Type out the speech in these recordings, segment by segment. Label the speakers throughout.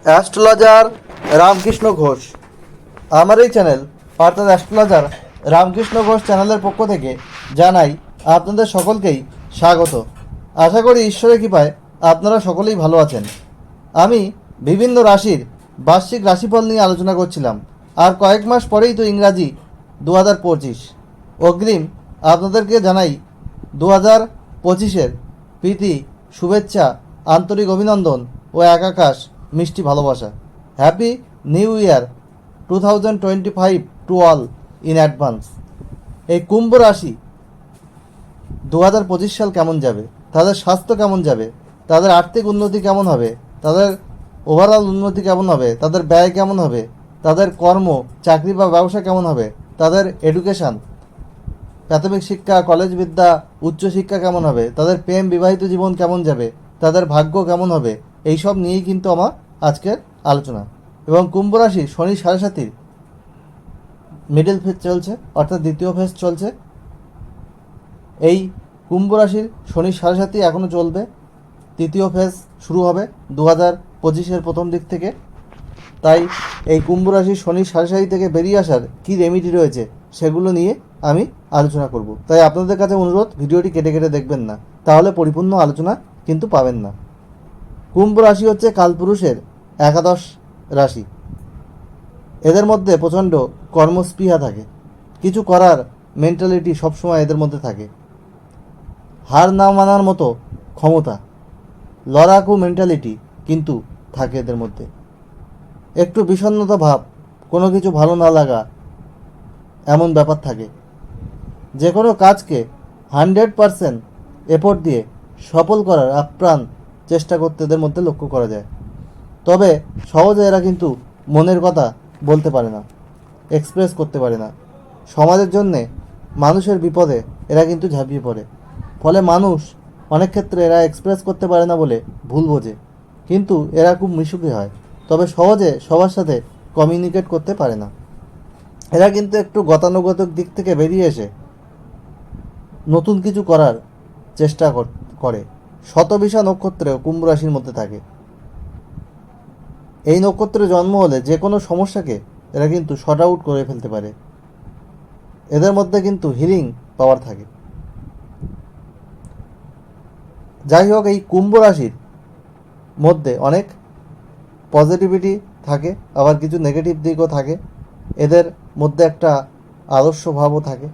Speaker 1: Astrologer Ramakrishna Ghosh. আমার এই channel অর্থাৎ অ্যাস্ট্রোলজার রামকৃষ্ণ ঘোষ চ্যানেলের পক্ষ থেকে জানাই আপনাদের সকলকেই স্বাগত। আশা করি ঈশ্বরের কৃপায় আপনারা সকলেই ভালো আছেন। আমি বিভিন্ন রাশির বার্ষিক রাশিফল নিয়ে আলোচনা করছিলাম, আর কয়েক মাস পরেই তো ইংরাজি 2025। অগ্রিম আপনাদেরকে জানাই 2025-এর প্রীতি, শুভেচ্ছা, আন্তরিক অভিনন্দন ও এক আকাশ মিষ্টি ভালোবাসা। Happy new year 2025 to all in advance. এই কুম্ভ রাশি 2025 সাল কেমন যাবে, তাদের স্বাস্থ্য কেমন যাবে, তাদের আর্থিক উন্নতি কেমন হবে, তাদের ওভারঅল উন্নতি কেমন হবে, তাদের ব্যয় কেমন হবে, তাদের কর্ম, চাকরি বা ব্যবসা কেমন হবে, তাদের এডুকেশান, প্রাথমিক শিক্ষা, কলেজ বিদ্যা, উচ্চশিক্ষা কেমন হবে, তাদের প্রেম, বিবাহিত জীবন কেমন যাবে, তাদের ভাগ্য কেমন হবে, এইসব নিয়েই কিন্তু আমার আজকের আলোচনা। এবং কুম্ভ রাশি শনি 7.5 মিডল ফেজ চলছে, অর্থাৎ দ্বিতীয় ফেজ চলছে। এই কুম্ভ রাশির শনি 7.5 এখনও চলবে, তৃতীয় ফেজ শুরু হবে 2025-এর প্রথম দিক থেকে। তাই এই কুম্ভ রাশির শনি 7.5 থেকে বেরিয়ে আসার কী রেমিডি রয়েছে সেগুলো নিয়ে আমি আলোচনা করব। তাই আপনাদের কাছে অনুরোধ, ভিডিওটি কেটে কেটে দেখবেন না, তাহলে পরিপূর্ণ আলোচনা কিন্তু পাবেন না। কুম্ভ রাশি হচ্ছে কালপুরুষের একাদশ রাশি। এদের মধ্যে প্রচণ্ড কর্মস্পৃহা থাকে, কিছু করার মেন্টালিটি সবসময় এদের মধ্যে থাকে, হার না মানার মতো ক্ষমতা, লড়াকু মেন্টালিটি কিন্তু থাকে এদের মধ্যে। একটু বিষণ্ণতা ভাব, কোনো কিছু ভালো না লাগা, এমন ব্যাপার থাকে। যে কোনো কাজকে 100% এফোর্ট দিয়ে সফল করার আপ্রাণ চেষ্টা করতে এদের মধ্যে লক্ষ্য করা যায়। তবে সহজে এরা কিন্তু মনের কথা বলতে পারে না, এক্সপ্রেস করতে পারে না। সমাজের জন্যে, মানুষের বিপদে এরা কিন্তু ঝাঁপিয়ে পড়ে। ফলে মানুষ অনেক ক্ষেত্রে এরা এক্সপ্রেস করতে পারে না বলে ভুল বোঝে, কিন্তু এরা খুব মিশুকে হয়। তবে সহজে সবার সাথে কমিউনিকেট করতে পারে না। এরা কিন্তু একটু গতানুগতিক দিক থেকে বেরিয়ে এসে নতুন কিছু করার চেষ্টা করে। শতবিশা নক্ষত্রেও কুম্ভ রাশির মধ্যে থাকে। এই নক্ষত্রে জন্ম হলে যে কোনো সমস্যাকে এরা কিন্তু শর্ট আউট করে ফেলতে পারে। এদের মধ্যে কিন্তু হিলিং পাওয়ার থাকে। যাই হোক, এই কুম্ভ রাশির মধ্যে অনেক পজিটিভিটি থাকে, আবার কিছু নেগেটিভ দিকও থাকে। এদের মধ্যে একটা আদর্শ ভাবও থাকে,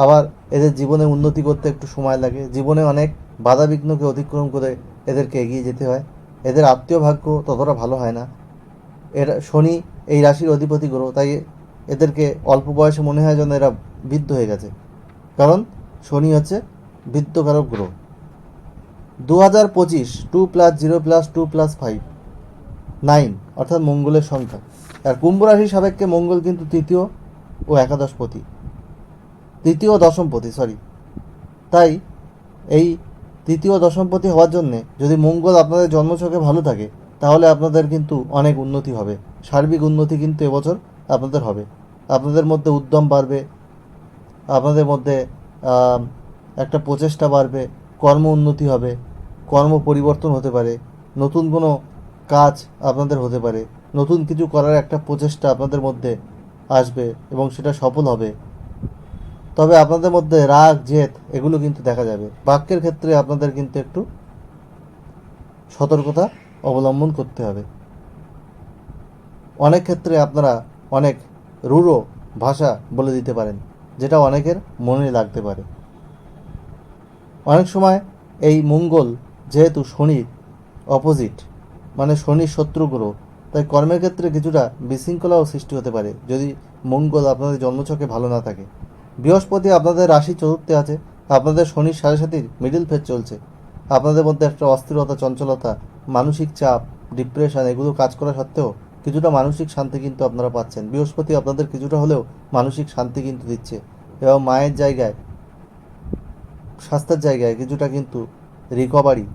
Speaker 1: আবার এদের জীবনে উন্নতি করতে একটু সময় লাগে। জীবনে অনেক বাধাবিঘ্নকে অতিক্রম করে এদেরকে এগিয়ে যেতে হয়। এদের আত্মীয় ভাগ্য ততটা ভালো হয় না। এরা শনি এই রাশির অধিপতি গ্রহ, তাই এদেরকে অল্প বয়সে মনে হয় যেন এরা বৃদ্ধ হয়ে গেছে, কারণ শনি হচ্ছে বৃদ্ধকারক গ্রহ। 2025 2+0+2+5 9 অর্থাৎ মঙ্গলের সংখ্যা। আর কুম্ভ রাশির সাপেক্ষে মঙ্গল কিন্তু তৃতীয় ও একাদশপতি, তৃতীয় ও দশমপতি, তাই এই তৃতীয় দশমপতি হওয়ার জন্যে যদি মঙ্গল আপনাদের জন্মছকে ভালো থাকে, তাহলে আপনাদের কিন্তু অনেক উন্নতি হবে। সার্বিক উন্নতি কিন্তু এবছর আপনাদের হবে। আপনাদের মধ্যে উদ্যম বাড়বে, আপনাদের মধ্যে একটা প্রচেষ্টা বাড়বে, কর্ম উন্নতি হবে, কর্ম পরিবর্তন হতে পারে, নতুন কোনো কাজ আপনাদের হতে পারে, নতুন কিছু করার একটা প্রচেষ্টা আপনাদের মধ্যে আসবে এবং সেটা সফল হবে। তবে আপনাদের মধ্যে রাগ, জেদ এগুলো কিন্তু দেখা যাবে। বাক্যের ক্ষেত্রে আপনাদের কিন্তু একটু সতর্কতা অবলম্বন করতে হবে। অনেক ক্ষেত্রে আপনারা অনেক রূঢ় ভাষা বলে দিতে পারেন, যেটা অনেকের মনে লাগতে পারে। অনেক সময় এই মঙ্গল যেহেতু শনির অপোজিট, মানে শনির শত্রু গ্রহ, তাই কর্মের ক্ষেত্রে কিছুটা বিশৃঙ্খলাও সৃষ্টি হতে পারে যদি মঙ্গল আপনাদের জন্মছকে ভালো না থাকে। বৃহস্পতি আপনাদের রাশি চতুর্থে আছে, আপনাদের শনির 7.5 মিডল ফেজ চলছে। আপনাদের মধ্যে একটা অস্থিরতা, চঞ্চলতা, মানসিক চাপ, ডিপ্রেশন এগুলো কাজ করা সত্ত্বেও কিছুটা মানসিক শান্তি কিন্তু আপনারা পাচ্ছেন। বৃহস্পতি আপনাদের কিছুটা হলেও মানসিক শান্তি কিন্তু দিচ্ছে, এবং মায়ের জায়গায়, স্বাস্থ্যের জায়গায় কিছুটা কিন্তু রিকভারি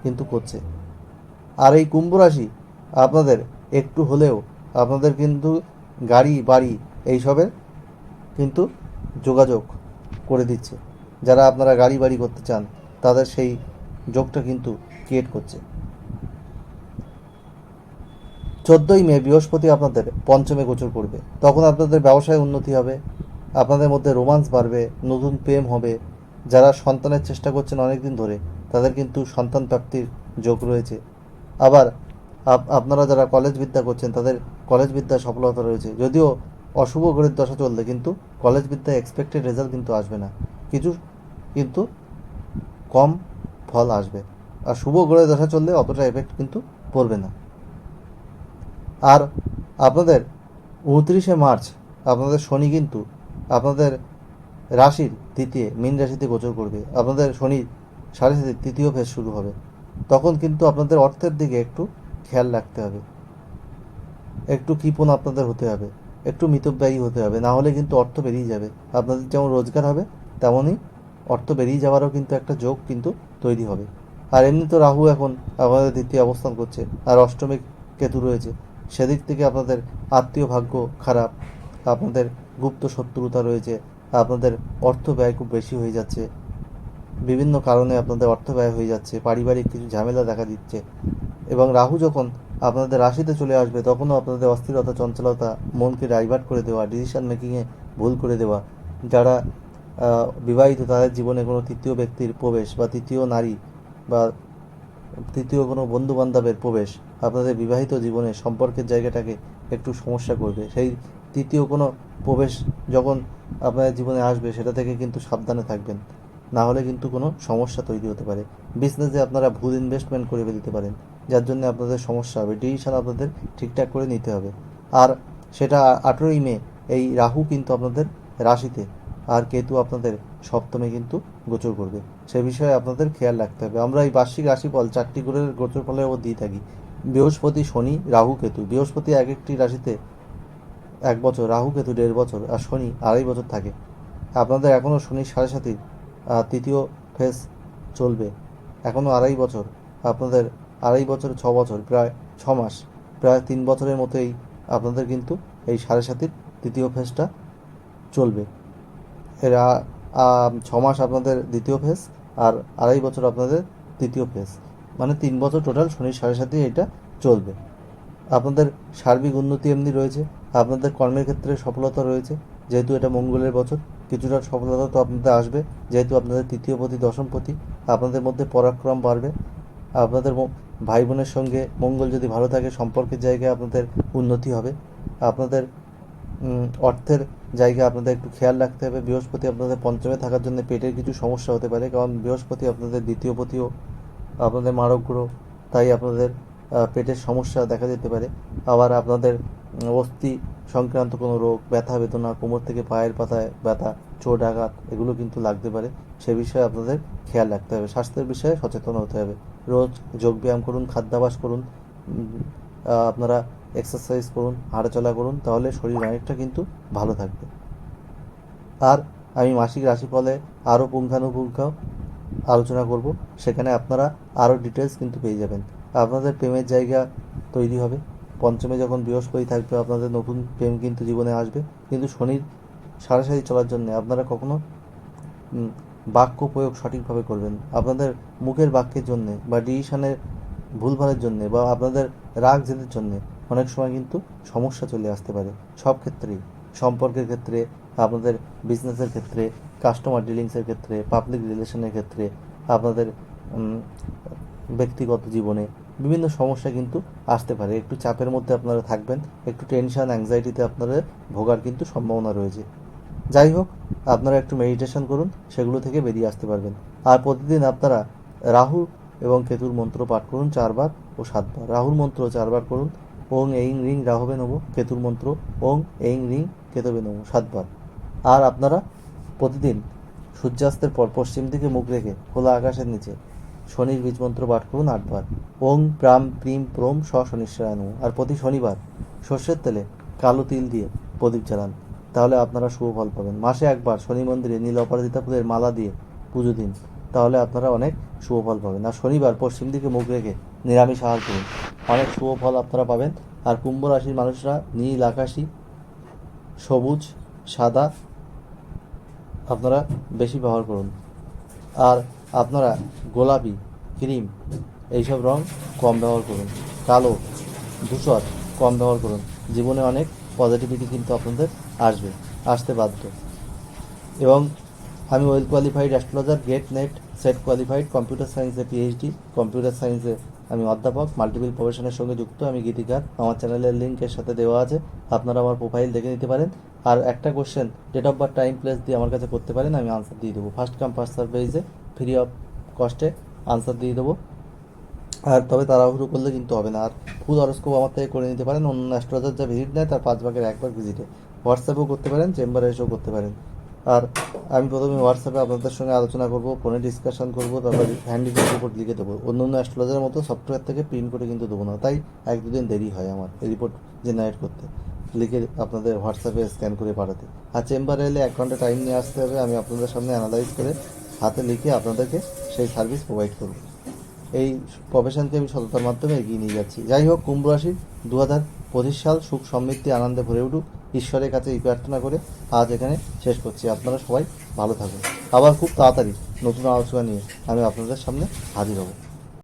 Speaker 1: কিন্তু করছে। আর এই কুম্ভ রাশি আপনাদের একটু হলেও আপনাদের কিন্তু গাড়ি, বাড়ি এইসবের কিন্তু যোগাযোগ করে দিচ্ছে। যারা আপনারা গাড়ি বাড়ি করতে চান, তাদের সেই যোগটা কিন্তু ক্রিয়েট করছে। 14ই মে বৃহস্পতি আপনাদের পঞ্চমে গোচর করবে। তখন আপনাদের ব্যবসায় উন্নতি হবে, আপনাদের মধ্যে রোমান্স বাড়বে, নতুন প্রেম হবে। যারা সন্তানের চেষ্টা করছেন অনেক দিন ধরে, তাদের কিন্তু সন্তান প্রাপ্তির যোগ রয়েছে। আবার আপনারা যারা কলেজ বিদ্যা করছেন, তাদের কলেজ বিদ্যায় সফলতা রয়েছে। যদিও অশুভ গ্রহের দশা চললে কিন্তু কলেজ বিদ্যায় এক্সপেক্টেড রেজাল্ট কিন্তু আসবে না, কিছু কিন্তু কম ফল আসবে। আর শুভ গ্রহের দশা চললে অতটা এফেক্ট কিন্তু পড়বে না। আর আপনাদের 29শে মার্চ আপনাদের শনি কিন্তু আপনাদের রাশির তৃতীয় মীন রাশিতে গোচর করবে। আপনাদের শনি সাড়ে সাথে তৃতীয় ফেজ শুরু হবে। তখন কিন্তু আপনাদের অর্থের দিকে একটু খেয়াল রাখতে হবে, একটু কৃপণ আপনাদের হতে হবে, একটু মিতব্যয়ী হতে হবে, না হলে কিন্তু অর্থ বেরিয়ে যাবে। আপনাদের যেমন রোজগার হবে, তেমনই অর্থ বেরিয়ে যাওয়ারও কিন্তু একটা যোগ কিন্তু তৈরি হবে। আর এমনি তো রাহু এখন আপনাদের দ্বিতীয় অবস্থান করছে, আর অষ্টমে কেতু রয়েছে। সেদিক থেকে আপনাদের আত্মীয় ভাগ্য খারাপ, আপনাদের গুপ্ত শত্রুতা রয়েছে, আপনাদের অর্থ ব্যয় খুব বেশি হয়ে যাচ্ছে, বিভিন্ন কারণে আপনাদের অর্থ ব্যয় হয়ে যাচ্ছে, পারিবারিক কিছু ঝামেলা দেখা দিচ্ছে। এবং রাহু যখন আপনাদের রাশিতে চলে আসবে, তখনও আপনাদের অস্থিরতা, চঞ্চলতা, মনকে ডাইভার্ট করে দেওয়া, ডিসিশন মেকিংয়ে ভুল করে দেওয়া। যারা বিবাহিত, তাদের জীবনে কোনো তৃতীয় ব্যক্তির প্রবেশ বা তৃতীয় নারী বা তৃতীয় কোনো বন্ধু বান্ধবের প্রবেশ আপনাদের বিবাহিত জীবনে সম্পর্কের জায়গাটাকে একটু সমস্যা করবে। সেই তৃতীয় কোনো প্রবেশ যখন আপনাদের জীবনে আসবে, সেটা থেকে কিন্তু সাবধানে থাকবেন, না হলে কিন্তু কোনো সমস্যা তৈরি হতে পারে। বিজনেসে আপনারা ভুল ইনভেস্টমেন্ট করে ফেলতে পারেন, যার জন্য আপনাদের সমস্যা হবে। ডিসিশন আপনাদের ঠিকঠাক করে নিতে হবে। আর সেটা 18ই মে এই রাহু কিন্তু আপনাদের রাশিতে, আর কেতু আপনাদের সপ্তমে কিন্তু গোচর করবে। সে বিষয়ে আপনাদের খেয়াল রাখতে হবে। আমরা এই বার্ষিক রাশিফল 4টি গ্রহের গোচর ফলের ওপর দিয়ে থাকি: বৃহস্পতি, শনি, রাহু, কেতু। বৃহস্পতি এক একটি রাশিতে 1 বছর, রাহু কেতু 1.5 বছর, আর শনি 2.5 বছর থাকে। আপনাদের এখনও শনির সাড়ে সাথী তৃতীয় ফেজ চলবে, এখনও 2.5 বছর। আপনাদের 2.5 বছর, 6 বছর, প্রায় 6 মাস, প্রায় 3 বছরের মতোই আপনাদের কিন্তু এই সাড়ে সাথীর তৃতীয় ফেজটা চলবে। এরা 6 মাস আপনাদের দ্বিতীয় ফেজ, আর 2.5 বছর আপনাদের তৃতীয় ফেজ, মানে 3 বছর টোটাল শনির সাড়ে সাথে এটা চলবে। আপনাদের সার্বিক উন্নতি এমনি রয়েছে, আপনাদের কর্মের ক্ষেত্রে সফলতা রয়েছে, যেহেতু এটা মঙ্গলের বছর। কিছুটা সফলতা তো আপনাদের আসবে, যেহেতু আপনাদের তৃতীয় পতি, দশম পতি। আপনাদের মধ্যে পরাক্রম বাড়বে। আপনাদের ভাই বোনের সঙ্গে মঙ্গল যদি ভালো থাকে, সম্পর্কের জায়গায় আপনাদের উন্নতি হবে। আপনাদের অর্থের জায়গায় আপনাদের একটু খেয়াল রাখতে হবে। বৃহস্পতি আপনাদের পঞ্চমে থাকার জন্য পেটের কিছু সমস্যা হতে পারে, কারণ বৃহস্পতি আপনাদের দ্বিতীয় পতিও, আপনাদের মারক গ্রহ। তাই আপনাদের পেটের সমস্যা দেখা যেতে পারে। আবার আপনাদের অস্থি সংক্রান্ত কোনো রোগ, ব্যথা বেদনা, কোমর থেকে পায়ের পাতায় ব্যথা, চোট আঘাত, এগুলো কিন্তু লাগতে পারে। সে বিষয়ে আপনাদের খেয়াল রাখতে হবে। স্বাস্থ্যের বিষয়ে সচেতন হতে হবে। রোজ যোগব্যায়াম করুন, খাদ্যাভ্যাস করুন, আপনারা এক্সারসাইজ করুন, হাঁটাচলা করুন, তাহলে শরীর অনেকটা কিন্তু ভালো থাকবে। আর আমি মাসিক রাশিফলে আরও পুঙ্খানুপুঙ্খ আলোচনা করব, সেখানে আপনারা আরও ডিটেলস কিন্তু পেয়ে যাবেন। আপনাদের প্রেমের জায়গা তৈরি হবে। পঞ্চমে যখন বৃহস্পতি থাকবে, আপনাদের নতুন প্রেম কিন্তু জীবনে আসবে। কিন্তু শনির সাড়ে চলার জন্য আপনারা কখনো বাক্য প্রয়োগ সঠিকভাবে করবেন। আপনাদের মুখের বাক্যের জন্যে বা ডিসিশনের ভুলভালের জন্যে বা আপনাদের রাগ জেদের জন্যে অনেক সময় কিন্তু সমস্যা চলে আসতে পারে। সব ক্ষেত্রেই, সম্পর্কের ক্ষেত্রে, আপনাদের বিজনেসের ক্ষেত্রে, কাস্টমার ডিলিংসের ক্ষেত্রে, পাবলিক রিলেশনের ক্ষেত্রে, আপনাদের ব্যক্তিগত জীবনে বিভিন্ন সমস্যা কিন্তু আসতে পারে। একটু চাপের মধ্যে আপনারা থাকবেন, একটু টেনশন, অ্যাংজাইটিতে আপনাদের ভোগার কিন্তু সম্ভাবনা রয়েছে। যাই হোক, আপনারা একটু মেডিটেশন করুন, সেগুলো থেকে বেরিয়ে আসতে পারবেন। আর প্রতিদিন আপনারা রাহু এবং কেতুর মন্ত্র পাঠ করুন 4 বার ও 7 বার। রাহুর মন্ত্র 4 বার করুন, ওং এইং রিং রাহবে নমঃ। কেতুর মন্ত্র ওং এইং রিং কেতবে নমঃ 7 বার। আর আপনারা প্রতিদিন সূর্যাস্তের পর পশ্চিম দিকে মুখ রেখে খোলা আকাশের নিচে শনির বীজ মন্ত্র পাঠ করুন 8 বার। ওং প্রাম প্রিম প্রোম শনিশ্চরায় নমঃ। আর প্রতি শনিবার সর্ষের তেলে কালো তিল দিয়ে প্রদীপ জ্বালান, তাহলে আপনারা শুভ ফল পাবেন। মাসে 1 বার শনি মন্দিরে নীল অপরাজিতা ফুলের মালা দিয়ে পুজো দিন, তাহলে আপনারা অনেক শুভ ফল পাবেন। আর শনিবার পশ্চিম দিকে মুখ রেখে নিরামিষ আহার করুন, অনেক শুভ ফল আপনারা পাবেন। আর কুম্ভ রাশির মানুষরা নীল আকাশি, সবুজ, সাদা আপনারা বেশি ব্যবহার করুন। আর আপনারা গোলাপি, ক্রিম এইসব রং কম ব্যবহার করুন। কালো, ধূসর কম ব্যবহার করুন। জীবনে অনেক পজিটিভিটি কিন্তু আপনাদের আসতে বাধ্য। এবং আমি well qualified astrologer, GATE NET SET qualified, computer সায়েন্সে পিএইচডি, কম্পিউটার সায়েন্সে আমি অধ্যাপক, মাল্টিপল প্রফেশনের সঙ্গে যুক্ত, আমি গীতিকার। আমার চ্যানেলের লিঙ্ক এর সাথে দেওয়া আছে, আপনারা আমার প্রোফাইল দেখে নিতে পারেন। আর একটা question date of birth, time, place দিয়ে আমার কাছে করতে পারেন, আমি আনসার দিয়ে দেবো। ফার্স্ট কাম ফার্স্ট সার্ভ বেসে ফ্রি অফ কস্টে আনসার দিয়ে দেবো। আর তবে তাড়াহুড়ো করলে কিন্তু হবে না। আর ফুল হরস্কোপ আমার থেকে করে নিতে পারেন অন্য অ্যাস্ট্রোলজার যা ভিজিট নেয় তার 5 ভাগের 1 ভাগ ভিজিটে। হোয়াটসঅ্যাপেও করতে পারেন, চেম্বারে এসেও করতে পারেন। আর আমি প্রথমে হোয়াটসঅ্যাপে আপনাদের সঙ্গে আলোচনা করব, ফোনে ডিসকাশন করব, তারপর হ্যান্ডিক্যাপ রিপোর্ট লিখে দেবো। অন্য অন্য অ্যাস্ট্রোলজারের মতো সফটওয়্যার থেকে প্রিন্ট করে কিন্তু দেবো না, তাই 1-2 দিন দেরি হয় আমার এই রিপোর্ট জেনারেট করতে, লিখে আপনাদের হোয়াটসঅ্যাপে স্ক্যান করে পাঠাতে। আর চেম্বারে এলে 1 ঘন্টা টাইম নিয়ে আসতে হবে, আমি আপনাদের সামনে অ্যানালাইজ করে হাতে লিখে আপনাদেরকে সেই সার্ভিস প্রোভাইড করব। এই প্রফেশনকে আমি সততার মাধ্যমে এগিয়ে নিয়ে যাচ্ছি। যাই হোক, কুম্ভ রাশির 2025 সাল সুখ সমৃদ্ধি আনন্দে ভরে উঠুক, ঈশ্বরের কাছে এই প্রার্থনা করে আজ এখানে শেষ করছি। আপনারা সবাই ভালো থাকুন। আবার খুব তাড়াতাড়ি নতুন আলোচনা নিয়ে আমি আপনাদের সামনে হাজির হব।